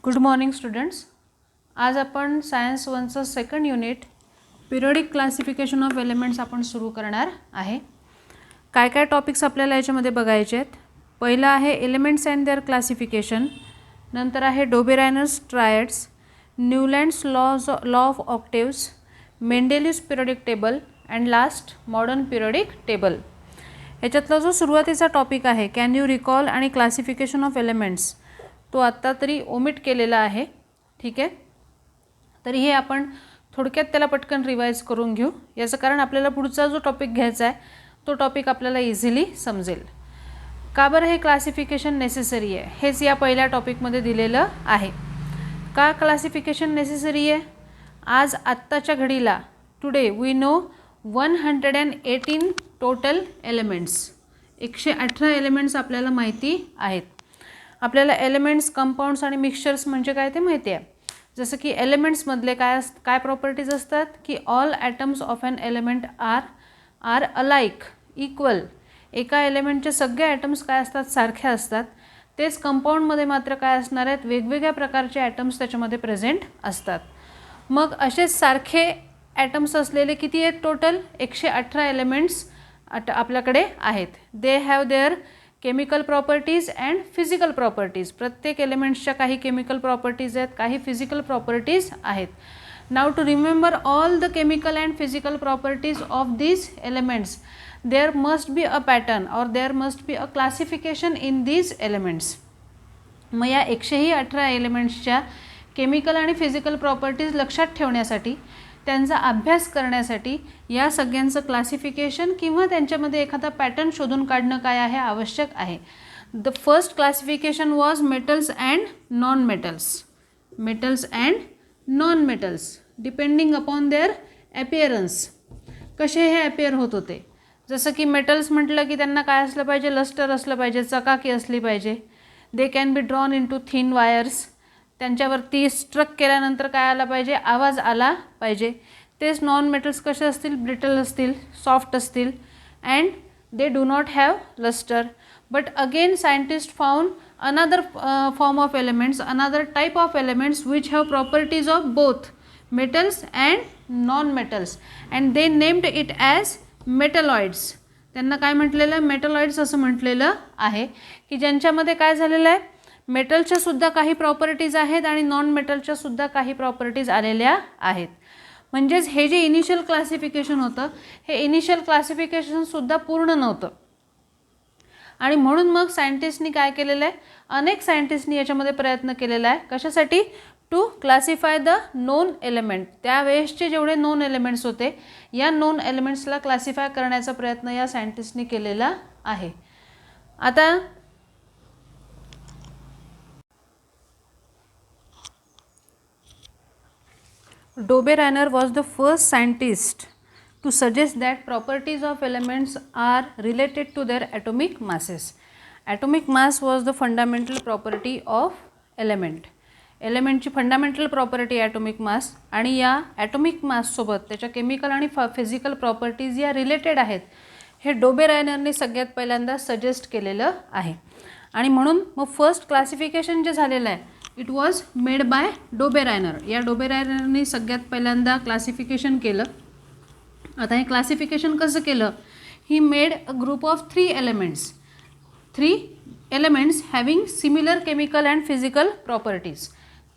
Good morning students. आज आपण science 1चं second unit periodic classification of elements आपण सुरू करणार आहे. काय काय टॉपिक्स आपल्याला याच्यामध्ये बघायचे आहेत. पहिला आहे एलिमेंट्स अँड देअर क्लासिफिकेशन, नंतर आहे Dobereiner's triads, Newlands law of octaves, Mendeleev's periodic table and last modern periodic table. याच्यातला जो सुरुवातीचा टॉपिक आहे कॅन यू रिकॉल आणि क्लासिफिकेशन ऑफ एलिमेंट्स, तो आत्ता तरी ओमिट केलेला आहे. ठीक आहे, तरी हे आपण थोडक्यात त्याला पटकन रिवाइज करून घेऊ. याचं कारण आपल्याला पुढचा जो टॉपिक घ्यायचा आहे तो टॉपिक आपल्याला इझिली समजेल. का बरं हे क्लासिफिकेशन नेसेसरी आहे हेच या पहिल्या टॉपिकमध्ये दिलेलं आहे. का क्लासिफिकेशन नेसेसरी आहे? आज आत्ताच्या घडीला today we know 118 total elements, 118 elements आपल्याला माहिती आहेत. आपल्याला एलिमेंट्स, कंपाऊंड्स आणि मिक्सचर्स म्हणजे काय ते माहिती आहे. जसं की एलिमेंट्समधले काय प्रॉपर्टीज असतात की all atoms of an element are alike equal. एका एलिमेंटचे सगळे ॲटम्स काय असतात, सारखे असतात. तेच कंपाऊंडमध्ये मात्र काय असणार आहेत, वेगवेगळ्या प्रकारचे ॲटम्स त्याच्यामध्ये प्रेझेंट असतात. मग असेच सारखे ॲटम्स असलेले किती आहेत टोटल? 118 एलिमेंट्स आपल्याकडे आहेत. They have there chemical properties and physical properties. प्रत्येक एलिमेंट्सच्या काही केमिकल प्रॉपर्टीज आहेत, काही फिजिकल प्रॉपर्टीज आहेत. Now to remember all the chemical and physical properties of these elements there must be a pattern or there must be a classification in these elements. मग या 118 एलिमेंट्सच्या chemical आणि physical properties लक्षात ठेवण्यासाठी, त्यांचा अभ्यास करण्यासाठी या सगळ्यांचं क्लासिफिकेशन किंवा त्यांच्यामध्ये एखादा पॅटर्न शोधून काढणं काय आहे, आवश्यक आहे. The first classification was metals and non metals. Metals and non metals depending upon their appearance. कसे हे ॲपिअर होत होते. जसं की मेटल्स म्हटलं की त्यांना काय असलं पाहिजे, लस्टर असलं पाहिजे, चकाकी असली पाहिजे. They can be drawn into thin wires. त्यांच्यावरती स्ट्रक केल्यानंतर काय आला पाहिजे, आवाज आला पाहिजे. तेच नॉन मेटल्स कसे असतील, ब्रिटल असतील, सॉफ्ट असतील and they do not have lustre. But again scientist found another form of elements, another type of elements which have properties of both metals and non metals and they named it as metalloids. त्यांना काय म्हटलेलं आहे, metalloids असं म्हटलेलं आहे. की ज्यांच्यामध्ये काय झालेलं आहे, मेटलच्या सुद्धा काही प्रॉपर्टीज आहेत आणि नॉन मेटलच्या सुद्धा काही प्रॉपर्टीज आलेल्या आहेत. म्हणजेच हे जे इनिशियल क्लासिफिकेशन होतं, हे इनिशियल क्लासिफिकेशनसुद्धा पूर्ण नव्हतं. आणि म्हणून मग सायंटिस्टनी काय केलेलं आहे, अनेक सायंटिस्टनी याच्यामध्ये प्रयत्न केलेला आहे. कशासाठी? To classify the known element. त्यावेळेसचे जेवढे नोन एलिमेंट्स होते, या नोन एलिमेंट्सला क्लासिफाय करण्याचा प्रयत्न या सायंटिस्टनी केलेला आहे. आता Dobereiner was the first scientist to suggest that properties of elements are related to their atomic masses. Atomic mass was the fundamental property of element. एलिमेंटची फंडामेंटल प्रॉपर्टी ॲटॉमिक मास, आणि या atomic माससोबत त्याच्या केमिकल आणि physical properties या related आहेत. हे डोबेरायनरने सगळ्यात पहिल्यांदा सजेस्ट केलेलं आहे. आणि म्हणून मग फर्स्ट क्लासिफिकेशन जे झालेलं आहे, it was made by Dobereiner. या डोबेरायनरने सगळ्यात पहिल्यांदा क्लासिफिकेशन केलं. आता हे क्लासिफिकेशन कसं केलं? He made a group of 3 elements having similar chemical and physical properties.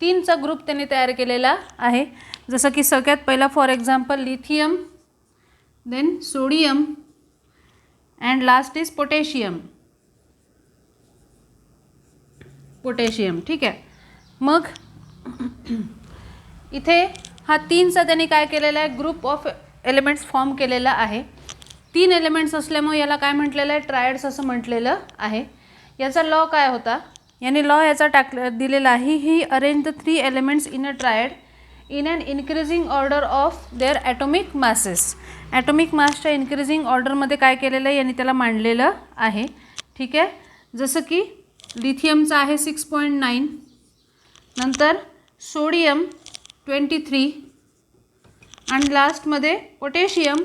3चा ग्रुप त्यांनी तयार केलेला आहे. जसं की सगळ्यात पहिला for example lithium, then sodium and last is potassium. ठीक आहे. मग इथे हा 3चा त्यांनी काय केलेला आहे, ग्रुप ऑफ एलिमेंट्स फॉर्म केलेला आहे. 3 एलिमेंट्स असल्यामुळे याला काय म्हटलेलं आहे, ट्रायड्स असं म्हटलेलं आहे. याचा लॉ काय होता, याने लॉ याचा दिलेला आहे, he arrange the 3 elements in a triad in an increasing order of their atomic masses. Atomic मासच्या इन्क्रीजिंग ऑर्डरमध्ये काय केलेलं आहे, यांनी त्याला मांडलेलं आहे. ठीक आहे. जसं की लिथियमचा आहे 6.9, नंतर सोडियम 23 आणि लास्टमध्ये potassium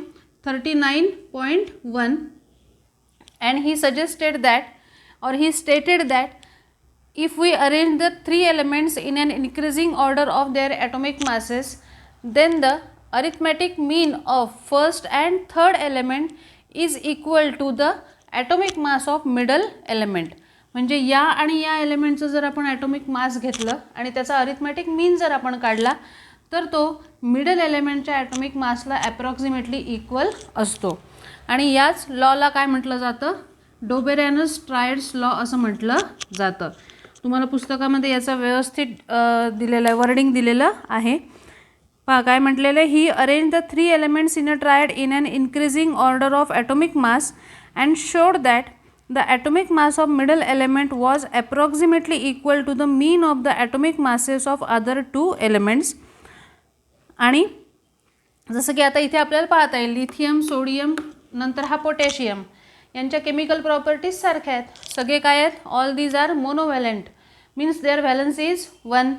39.1. And he suggested that or he stated that if we arrange the three elements in an increasing order of their atomic masses, then the arithmetic mean of first and third element is equal to the atomic mass of middle element. म्हणजे या आणि या एलिमेंटचं जर आपण atomic mass घेतलं आणि त्याचा arithmetic मीन जर आपण काढला तर तो मिडल एलिमेंटच्या ॲटॉमिक मासला ॲप्रॉक्सिमेटली इक्वल असतो. आणि याच लॉला काय म्हटलं जातं, डोबेरियानस ट्रायड्स लॉ असं म्हटलं जातं. तुम्हाला पुस्तकामध्ये याचा व्यवस्थित दिलेलं आहे, वर्डिंग दिलेलं आहे. पहा काय म्हटलेलं आहे, he arrange the three elements in a triad in an increasing order of atomic mass and showed that the atomic mass of middle element was approximately equal to the mean of the atomic masses of other two elements. आणि जसं की आता इथे आपल्याला पाहता येईल lithium, sodium, नंतर हा पोटॅशियम यांच्या केमिकल प्रॉपर्टीज सारख्या आहेत. सगळे काय आहेत, all these are monovalent means their valence is 1.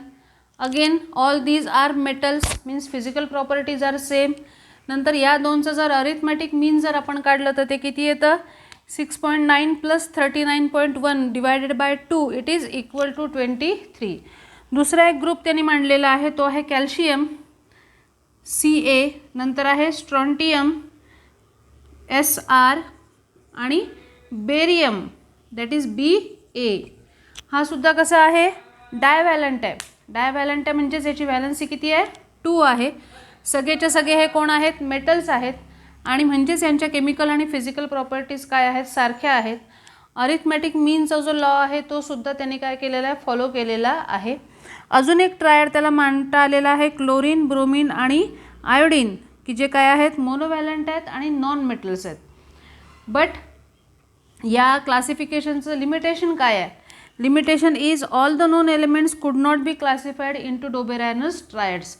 Again all these are metals means physical properties are same. नंतर या दोनचं जर अरिथमॅटिक मीन जर आपण काढलं तर ते किती येतं, 6.9 plus 39.1 divided by 2 it is equal to 23. दुसरा एक ग्रुप त्यांनी मांडलेला आहे तो आहे कॅल्शियम Ca, नंतर आहे स्ट्रॉन्टियम Sr आणि बेरियम दॅट इज Ba. हा सुद्धा कसा आहे, डायव्हॅलंट आहे. डायव्हॅलंट आहे म्हणजेच याची व्हॅलन्सी किती आहे, 2 आहे. सगळेच्या सगळे हे कोण आहेत, मेटल्स आहेत आणि म्हणजेच यांच्या केमिकल आणि फिजिकल प्रॉपर्टीज काय आहेत, सारख्या आहेत. अरिथमॅटिक मीनचा जो लॉ आहे तो सुद्धा त्यांनी काय केलेला आहे, फॉलो केलेला आहे. अजून एक ट्रायड त्याला मांडता आलेला आहे क्लोरीन, ब्रोमीन आणि आयोडीन, की जे काय आहेत, मोनोव्हॅलंट आहेत आणि नॉन मेटल्स आहेत. बट या क्लासिफिकेशनचं लिमिटेशन काय आहे, limitation is all the known elements could not be classified into Dobereiner's triads.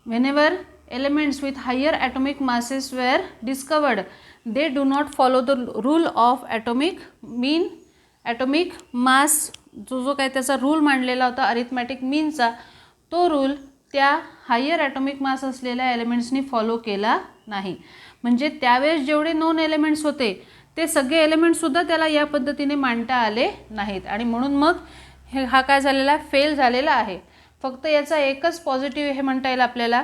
whenever elements with higher atomic masses were discovered, they do not follow the rule of atomic mean, atomic mass. जो काही त्याचा rule मांडलेला होता arithmetic मीनचा, तो rule त्या higher atomic mass असलेल्या एलिमेंट्सनी follow केला नाही. म्हणजे त्यावेळेस जेवढे नोन एलिमेंट्स होते ते सगळे एलिमेंट्ससुद्धा त्याला या पद्धतीने मांडता आले नाहीत आणि म्हणून मग हा काय झालेला, फेल झालेला आहे. फक्त याचा एकच पॉझिटिव्ह हे म्हणता येईल आपल्याला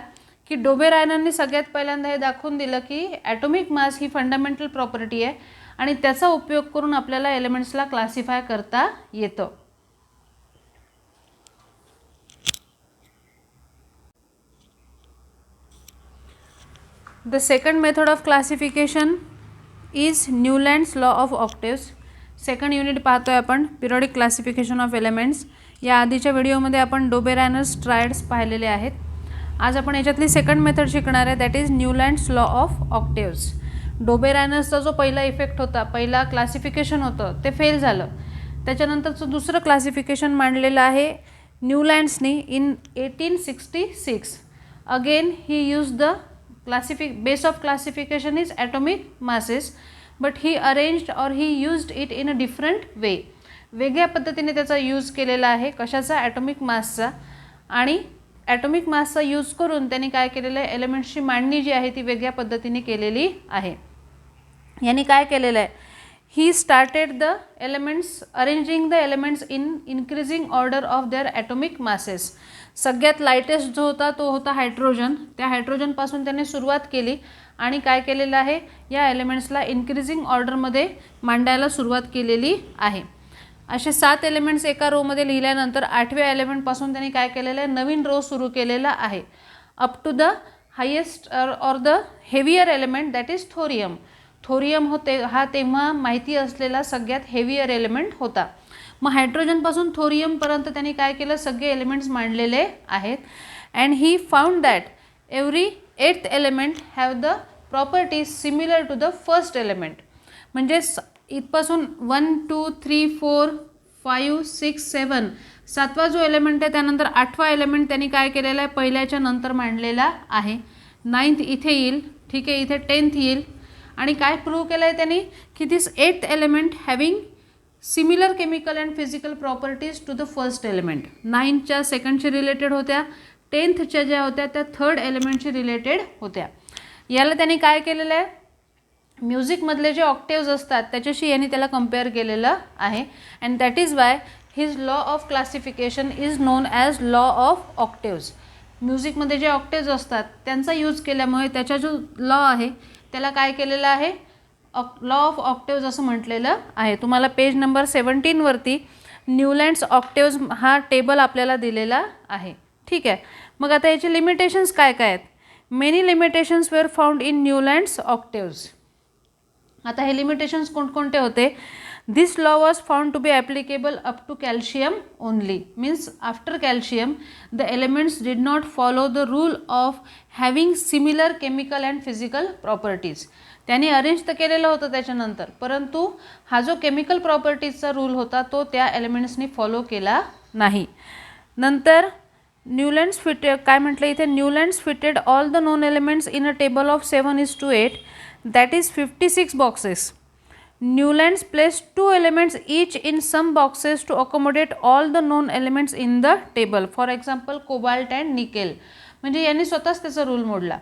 की डोबेरियानने सगळ्यात पहिल्यांदा हे दाखवून दिलं की ॲटॉमिक मास ही फंडामेंटल प्रॉपर्टी आहे आणि त्याचा उपयोग करून आपल्याला एलिमेंट्सला क्लासिफाय करता येतं. The second method of classification is Newlands law of octaves. Second unit पाहतोय आपण, पिरियडिक क्लासिफिकेशन ऑफ एलिमेंट्स. या आधीच्या व्हिडिओमध्ये आपण डोबेरियानस ट्रायड्स पाहिलेले आहेत. आज आपण याच्यातली सेकंड मेथड शिकणार आहे, that is Newlands law of octaves. डोबेरियानसचा जो पहिला इफेक्ट होता, पहिला क्लासिफिकेशन होतं ते फेल झालं. त्याच्यानंतरचं दुसरं क्लासिफिकेशन मांडलेलं आहे न्यूलँड्सनी in 1866. Again he use the base of classification is atomic masses, but he arranged or he used it in a different way. वेगळ्या पद्धतीने त्याचा यूज केलेला आहे, कशाचा, ॲटॉमिक मासचा. आणि ॲटॉमिक मासचा यूज करून त्यांनी काय केलेलं आहे, एलिमेंट्सची मांडणी जी आहे ती वेगळ्या पद्धतीने केलेली आहे. यांनी काय केलेलं आहे, he started the elements arranging the elements in increasing order of their atomic masses. सगळ्यात लाईटेस्ट जो होता तो होता हायड्रोजन. त्या हायड्रोजनपासून त्यांनी सुरुवात केली आणि काय केलेलं आहे, या एलिमेंट्सला इन्क्रीजिंग ऑर्डरमध्ये मांडायला सुरुवात केलेली आहे. असे 7 एलिमेंट्स एका रोमध्ये लिहिल्यानंतर 8व्या एलिमेंटपासून त्यांनी काय केलेलं आहे, नवीन रो सुरू केलेला आहे. Up to the highest or the heavier element that is thorium. Thorium होते हा तेव्हा माहिती असलेला सगळ्यात हेवियर एलिमेंट होता. मग हायड्रोजनपासून थोरियमपर्यंत त्यांनी काय केलं, सगळे एलिमेंट्स मांडलेले आहेत. And he found that every 8th element have the properties similar to the first element. म्हणजे इथपासून 1 2 3 4 5 6 7 7वा जो एलिमेंट आहे त्यानंतर 8वा एलिमेंट त्यांनी काय केलेला आहे, पहिल्याच्या नंतर मांडलेला आहे. 9th इथे येईल, ठीक आहे, इथे 10th येईल. आणि काय प्रूव्ह केलं आहे त्यांनी की this 8th element having similar chemical and physical properties to the first element. 9च्या सेकंडशी रिलेटेड होत्या, 10thच्या ज्या होत्या त्या थर्ड एलिमेंटशी रिलेटेड होत्या. याला त्यांनी काय केलेलं आहे, म्युझिकमधले जे ऑक्टेव्ज असतात त्याच्याशी यांनी त्याला कम्पेअर केलेलं आहे. And that is why his law of classification is known as law of octaves. म्युझिकमध्ये जे ऑक्टेव्ज असतात त्यांचा यूज केल्यामुळे त्याचा जो लॉ आहे त्याला काय केलेलं आहे, लॉ ऑफ ऑक्टेव्ज असं म्हटलेलं आहे. तुम्हाला पेज नंबर 17वरती न्यूलँड्स ऑक्टेव्ज हा टेबल आपल्याला दिलेला आहे. ठीक आहे. मग आता याचे लिमिटेशन्स काय काय आहेत. Many limitations were found in Newlands octaves. आता हे लिमिटेशन्स कोणकोणते होते. This law was found to be applicable up to calcium only. Means after calcium the elements did not follow the rule of having similar chemical and physical properties. त्यांनी arrange तर केलेलं होतं त्याच्यानंतर, परंतु हा जो केमिकल प्रॉपर्टीजचा रूल होता तो त्या एलिमेंट्सनी फॉलो केला नाही. नंतर न्यूलँड्स फिटेड काय म्हटलं इथे, Newlands fitted all the known elements in a table of 7:8 that is 56 boxes. Newlands placed 2 elements each in some boxes to accommodate all the known elements in the table. For example, cobalt and nickel. म्हणजे यांनी स्वतःच त्याचा rule मोडला.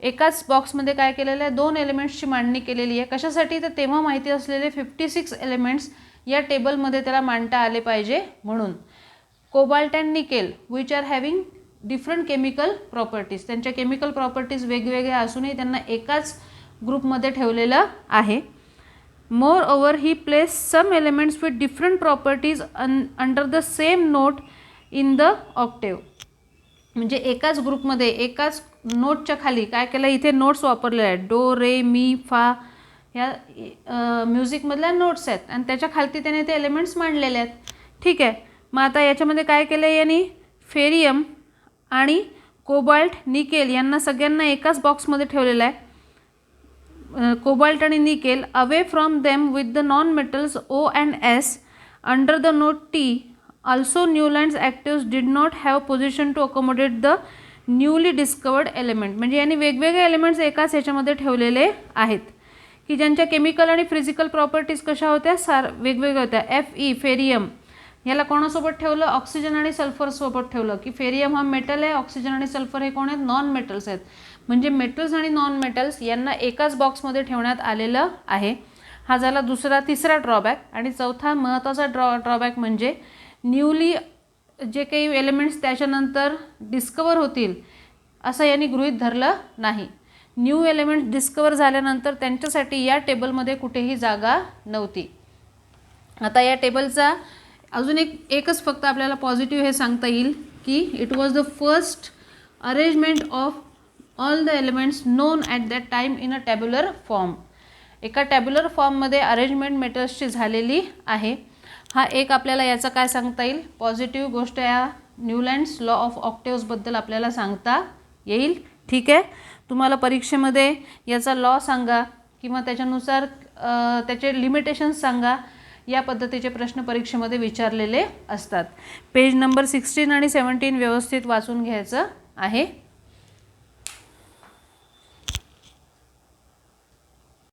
एकाच बॉक्समध्ये काय केलेलं आहे, 2 एलिमेंट्सची मांडणी केलेली आहे. कशासाठी, तर तेव्हा माहिती असलेले 56 एलिमेंट्स या टेबलमध्ये त्याला मांडता आले पाहिजे म्हणून. Cobalt and nickel which are having different chemical properties. त्यांच्या केमिकल प्रॉपर्टीज वेगवेगळ्या असूनही त्यांना एकाच ग्रुपमध्ये ठेवलेलं आहे. Moreover, he placed some elements with different properties under the same note in the octave. म्हणजे एकाच ग्रुपमध्ये एकाच नोटच्या खाली काय केलं, इथे नोट्स वापरले आहेत. डो रे मी फा या म्युझिकमधल्या नोट्स आहेत आणि त्याच्या खालती त्याने ते एलिमेंट्स मांडलेले आहेत. ठीक आहे. मग आता याच्यामध्ये काय केलं आहे यांनी, फेरियम आणि कोबाल्ट निकेल यांना सगळ्यांना एकाच बॉक्समध्ये ठेवलेलं आहे. कोबाल्ट आणि nickel away from them with the non metals O and S under the note T. Also Newlands octaves did not have position to accommodate the newly discovered element. म्हणजे यांनी वेगवेगळे एलिमेंट्स एकाच ह्याच्यामध्ये ठेवलेले आहेत की ज्यांच्या केमिकल आणि फिजिकल प्रॉपर्टीज कशा होत्या, वेगवेगळ्या होत्या. Fe फेरियम याला कोणासोबत ठेवलं, ऑक्सिजन आणि सल्फरसोबत ठेवलं की फेरियम हा मेटल आहे, ऑक्सिजन आणि सल्फर हे कोण आहेत, नॉन मेटल्स आहेत. म्हणजे मेटल्स आणि नॉन मेटल्स यांना एकाच बॉक्समध्ये ठेवण्यात आलेलं आहे. हा झाला तिसरा ड्रॉबॅक. आणि चौथा महत्त्वाचा ड्रॉबॅक म्हणजे न्यूली जे काही एलिमेंट्स त्याच्यानंतर डिस्कवर होतील असं यांनी गृहीत धरलं नाही. न्यू एलिमेंट्स डिस्कवर झाल्यानंतर त्यांच्यासाठी या टेबलमध्ये कुठेही जागा नव्हती. आता या टेबलचा अजून एकच फक्त आपल्याला पॉझिटिव्ह हे सांगता येईल की it was the first arrangement of all the elements non at that time in a tabular form. एका टॅब्युलर फॉर्ममध्ये अरेंजमेंट मेटल्सची झालेली आहे. हा एक आपल्याला याचा काय सांगता येईल, पॉझिटिव्ह गोष्ट या न्यूलँड्स लॉ ऑफ ऑक्टेव्सबद्दल आपल्याला सांगता येईल. ठीक आहे. तुम्हाला परीक्षेमध्ये याचा लॉ सांगा किंवा त्याच्यानुसार त्याचे लिमिटेशन्स सांगा, या पद्धतीचे प्रश्न परीक्षेमध्ये विचारलेले असतात. पेज नंबर 16 आणि 17 व्यवस्थित वाचून घ्यायचं आहे.